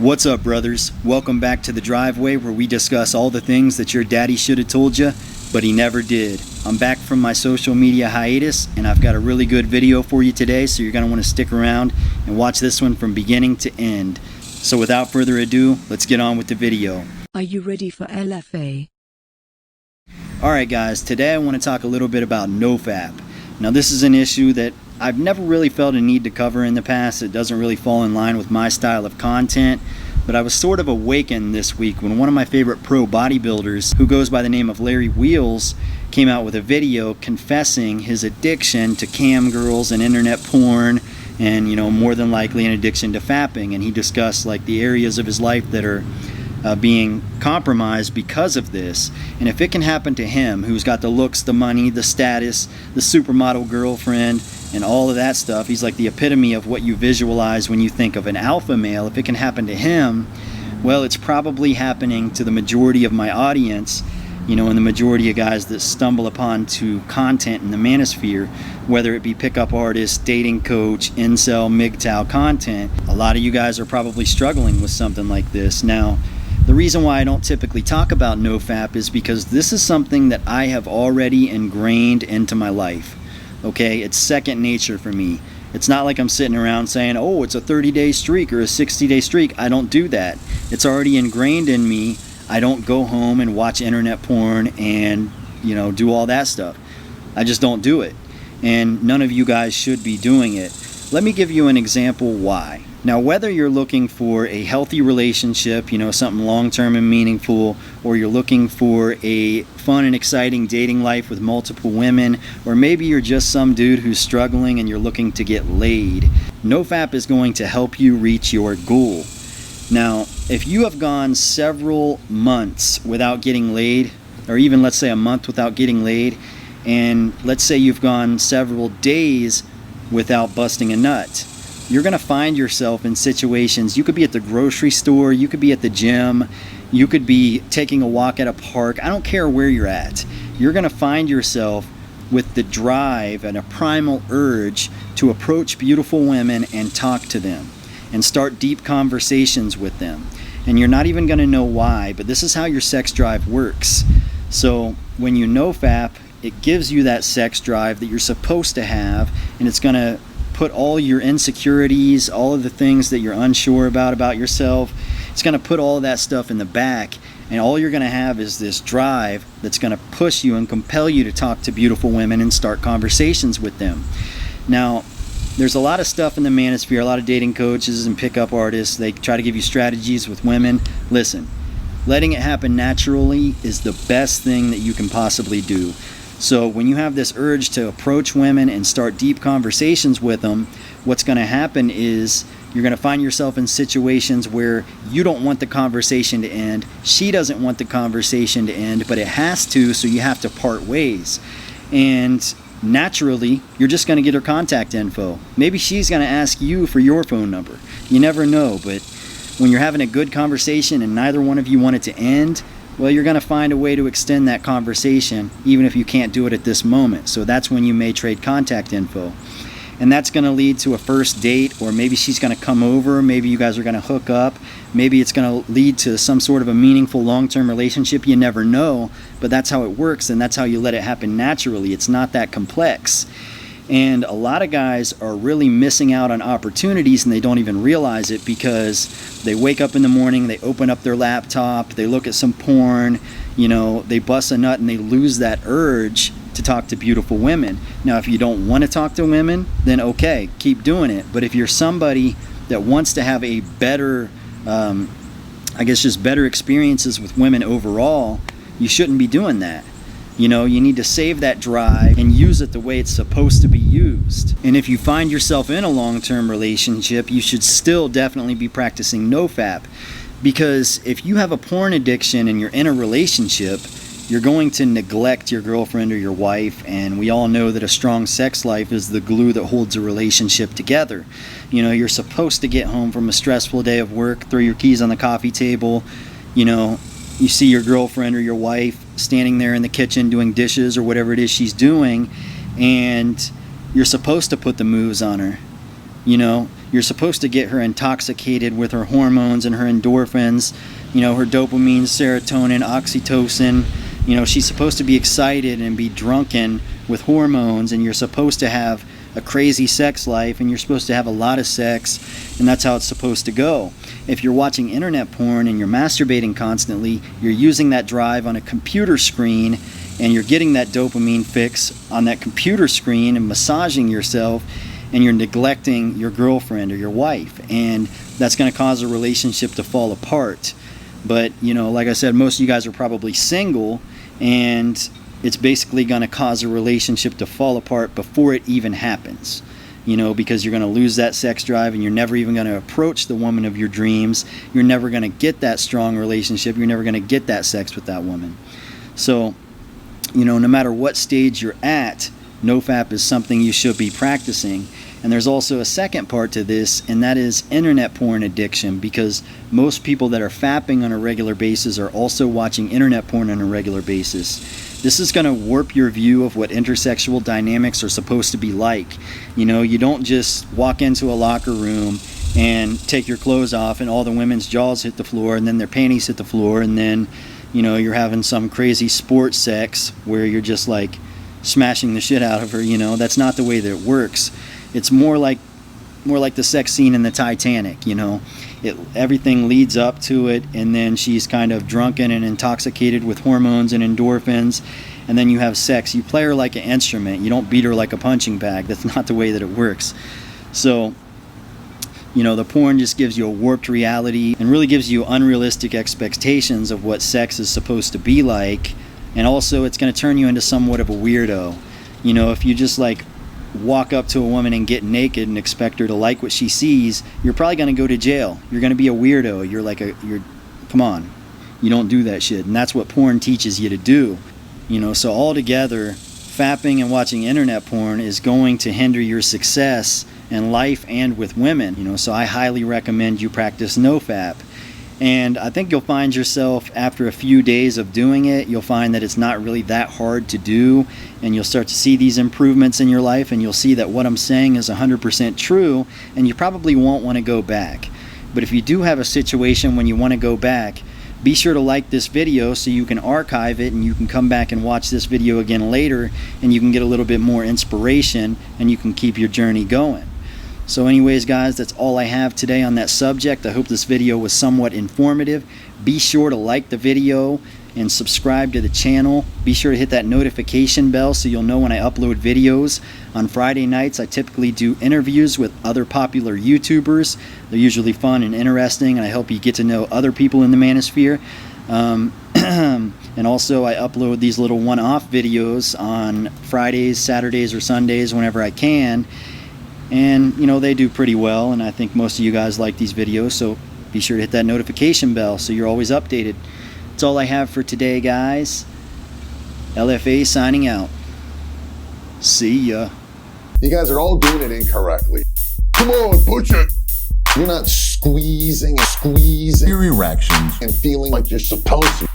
What's up, brothers? Welcome back to the driveway where we discuss all the things that your daddy should have told you, but he never did. I'm back from my social media hiatus, and I've got a really good video for you today, so you're going to want to stick around and watch this one from beginning to end. So without further ado, let's get on with the video. Are you ready for LFA? Alright guys, today I want to talk a little bit about NoFap. Now this is an issue that I've never really felt a need to cover in the past. It doesn't really fall in line with my style of content, but I was sort of awakened this week when one of my favorite pro bodybuilders, who goes by the name of Larry Wheels, came out with a video confessing his addiction to cam girls and internet porn, and more than likely an addiction to fapping. And he discussed like the areas of his life that are being compromised because of this. And if it can happen to him, who's got the looks, the money, the status, the supermodel girlfriend, and all of that stuff, he's like the epitome of what you visualize when you think of an alpha male. If it can happen to him, well, it's probably happening to the majority of my audience, and the majority of guys that stumble upon to content in the manosphere, whether it be pickup artist, dating coach, incel, MGTOW content. A lot of you guys are probably struggling with something like this. Now, the reason why I don't typically talk about NoFap is because this is something that I have already ingrained into my life. Okay, it's second nature for me. It's not like I'm sitting around saying, oh, it's a 30-day streak or a 60-day streak. I don't do that. It's already ingrained in me. I don't go home and watch internet porn and, do all that stuff. I just don't do it. And none of you guys should be doing it. Let me give you an example why. Now, whether you're looking for a healthy relationship, something long-term and meaningful, or you're looking for a fun and exciting dating life with multiple women, or maybe you're just some dude who's struggling and you're looking to get laid, NoFap is going to help you reach your goal. Now, if you have gone several months without getting laid, or even let's say a month without getting laid, and let's say you've gone several days without busting a nut, you're going to find yourself in situations. You could be at the grocery store, you could be at the gym, you could be taking a walk at a park. I don't care where you're at. You're going to find yourself with the drive and a primal urge to approach beautiful women and talk to them and start deep conversations with them. And you're not even going to know why, but this is how your sex drive works. So when you NoFap, it gives you that sex drive that you're supposed to have, and it's going to put all your insecurities, all of the things that you're unsure about yourself, it's going to put all of that stuff in the back, and all you're going to have is this drive that's going to push you and compel you to talk to beautiful women and start conversations with them. Now, there's a lot of stuff in the manosphere, a lot of dating coaches and pickup artists, they try to give you strategies with women. Listen, letting it happen naturally is the best thing that you can possibly do. So when you have this urge to approach women and start deep conversations with them, what's going to happen is you're going to find yourself in situations where you don't want the conversation to end. She doesn't want the conversation to end, but it has to, so you have to part ways. And naturally, you're just going to get her contact info. Maybe she's going to ask you for your phone number. You never know, but when you're having a good conversation and neither one of you want it to end, well, you're going to find a way to extend that conversation, even if you can't do it at this moment. So that's when you may trade contact info. And that's going to lead to a first date, or maybe she's going to come over, maybe you guys are going to hook up, maybe it's going to lead to some sort of a meaningful long-term relationship. You never know, but that's how it works, and that's how you let it happen naturally. It's not that complex. And a lot of guys are really missing out on opportunities, and they don't even realize it, because they wake up in the morning, they open up their laptop, they look at some porn, they bust a nut, and they lose that urge to talk to beautiful women. Now, if you don't want to talk to women, then okay, keep doing it. But if you're somebody that wants to have a better, just better experiences with women overall, you shouldn't be doing that. You need to save that drive and use it the way it's supposed to be used. And if you find yourself in a long-term relationship, you should still definitely be practicing NoFap. Because if you have a porn addiction and you're in a relationship, you're going to neglect your girlfriend or your wife, and we all know that a strong sex life is the glue that holds a relationship together. You're supposed to get home from a stressful day of work, throw your keys on the coffee table, you see your girlfriend or your wife standing there in the kitchen doing dishes or whatever it is she's doing, and you're supposed to put the moves on her. You're supposed to get her intoxicated with her hormones and her endorphins, her dopamine, serotonin, oxytocin. She's supposed to be excited and be drunken with hormones, and you're supposed to have a crazy sex life, and you're supposed to have a lot of sex, and that's how it's supposed to go. If you're watching internet porn and you're masturbating constantly, you're using that drive on a computer screen, and you're getting that dopamine fix on that computer screen and massaging yourself, and you're neglecting your girlfriend or your wife, and that's going to cause a relationship to fall apart. But like I said, most of you guys are probably single, and it's basically going to cause a relationship to fall apart before it even happens, because you're going to lose that sex drive, and you're never even going to approach the woman of your dreams. You're never going to get that strong relationship. You're never going to get that sex with that woman. So, no matter what stage you're at, NoFap is something you should be practicing. And there's also a second part to this, and that is internet porn addiction, because most people that are fapping on a regular basis are also watching internet porn on a regular basis. This is going to warp your view of what intersexual dynamics are supposed to be like. You don't just walk into a locker room and take your clothes off and all the women's jaws hit the floor and then their panties hit the floor, and then you're having some crazy sports sex where you're just like smashing the shit out of her. That's not the way that it works. It's more like the sex scene in the Titanic. Everything leads up to it, and then she's kind of drunken and intoxicated with hormones and endorphins, and then you have sex. You play her like an instrument. You don't beat her like a punching bag. That's not the way that it works. So, the porn just gives you a warped reality and really gives you unrealistic expectations of what sex is supposed to be like, and also it's going to turn you into somewhat of a weirdo. If you just walk up to a woman and get naked and expect her to like what she sees, you're probably going to go to jail. You're going to be a weirdo. Come on. You don't do that shit. And that's what porn teaches you to do. So altogether, fapping and watching internet porn is going to hinder your success in life and with women. So I highly recommend you practice NoFap. And I think you'll find yourself, after a few days of doing it, you'll find that it's not really that hard to do, and you'll start to see these improvements in your life, and you'll see that what I'm saying is 100% true, and you probably won't want to go back. But if you do have a situation when you want to go back, be sure to like this video so you can archive it, and you can come back and watch this video again later, and you can get a little bit more inspiration, and you can keep your journey going. So anyways, guys, that's all I have today on that subject. I hope this video was somewhat informative. Be sure to like the video and subscribe to the channel. Be sure to hit that notification bell so you'll know when I upload videos. On Friday nights, I typically do interviews with other popular YouTubers. They're usually fun and interesting, and I hope you get to know other people in the manosphere. And also, I upload these little one-off videos on Fridays, Saturdays, or Sundays whenever I can. And they do pretty well, and I think most of you guys like these videos, so be sure to hit that notification bell so you're always updated. That's all I have for today, guys. LFA signing out. See ya. You guys are all doing it incorrectly. Come on, push it. You're not squeezing your erections and feeling like you're supposed to.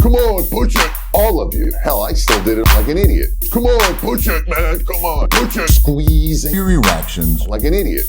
Come on, push it. All of you. Hell, I still did it like an idiot. Come on, push it, man. Come on, push it. Squeezing your erections like an idiot.